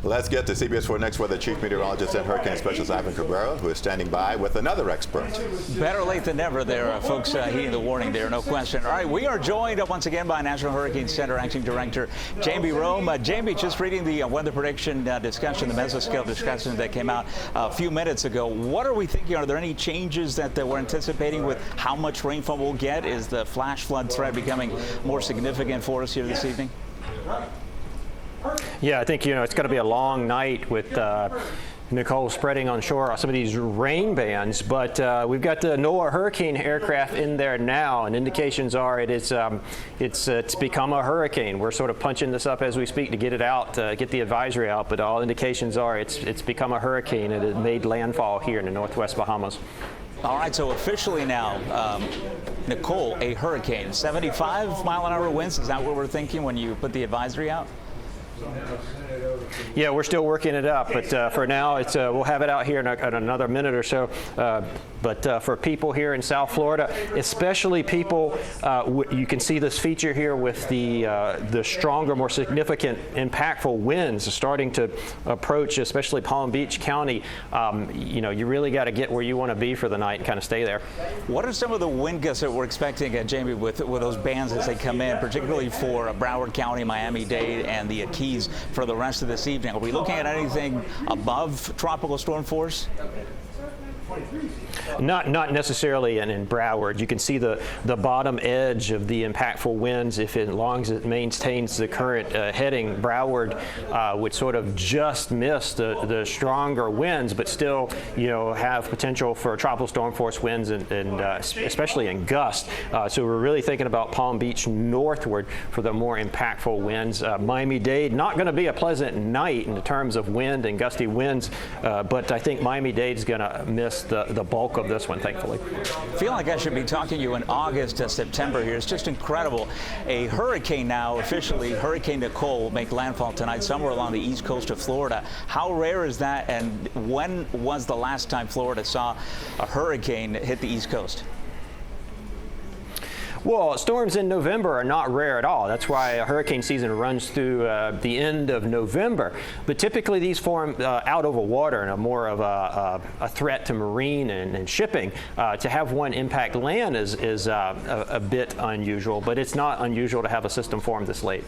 Let's get to CBS 4 Next Weather Chief Meteorologist and Hurricane Specialist Ivan Cabrera, who is standing by with another expert. Better late than never there, folks, heeding the warning there, no question. All right, we are joined once again by National Hurricane Center Acting Director Jamie Rome. Jamie, just reading the weather prediction discussion, the mesoscale discussion that came out a few minutes ago. What are we thinking? Are there any changes that we're anticipating with how much rainfall we'll get? Is the flash flood threat becoming more significant for us here this evening? Yeah, I think, it's going to be a long night with Nicole spreading on shore some of these rain bands, but we've got the NOAA hurricane aircraft in there now, and indications are it's become a hurricane. We're sort of punching this up as we speak to get it out, get the advisory out, but all indications are it's become a hurricane and it made landfall here in the northwest Bahamas. All right, so officially now, Nicole, a hurricane, 75-mile-an-hour winds. Is that what we're thinking when you put the advisory out? Yeah, we're still working it up, but for now, we'll have it out here in another minute or so. But for people here in South Florida, especially people, you can see this feature here with the stronger, more significant, impactful winds starting to approach, especially Palm Beach County. You really got to get where you want to be for the night and kind of stay there. What are some of the wind gusts that we're expecting, Jamie, with those bands as they come in, particularly for Broward County, Miami-Dade, and the Keys for the rest of this evening? Are we looking at anything above tropical storm force? Not necessarily in Broward. You can see the bottom edge of the impactful winds. As long as it maintains the current heading, Broward would sort of just miss the stronger winds, but still, have potential for tropical storm force winds and especially in gusts. So we're really thinking about Palm Beach northward for the more impactful winds. Miami-Dade, not going to be a pleasant night in terms of wind and gusty winds, but I think Miami-Dade is going to miss the bulk of this one, thankfully. I feel like I should be talking to you in August to September here. It's just incredible. A hurricane now, officially, Hurricane Nicole, will make landfall tonight somewhere along the east coast of Florida. How rare is that, and when was the last time Florida saw a hurricane hit the east coast? Well, storms in November are not rare at all. That's why hurricane season runs through the end of November. But typically these form out over water and are more of a threat to marine and shipping. To have one impact land is a bit unusual, but it's not unusual to have a system form this late.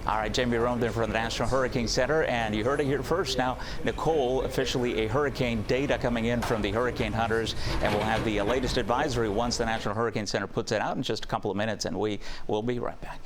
All right, Jamie Rome there from the National Hurricane Center, and you heard it here first. Now, Nicole, officially a hurricane, data coming in from the hurricane hunters, and we'll have the latest advisory once the National Hurricane Center puts it out in just a couple of minutes, and we will be right back.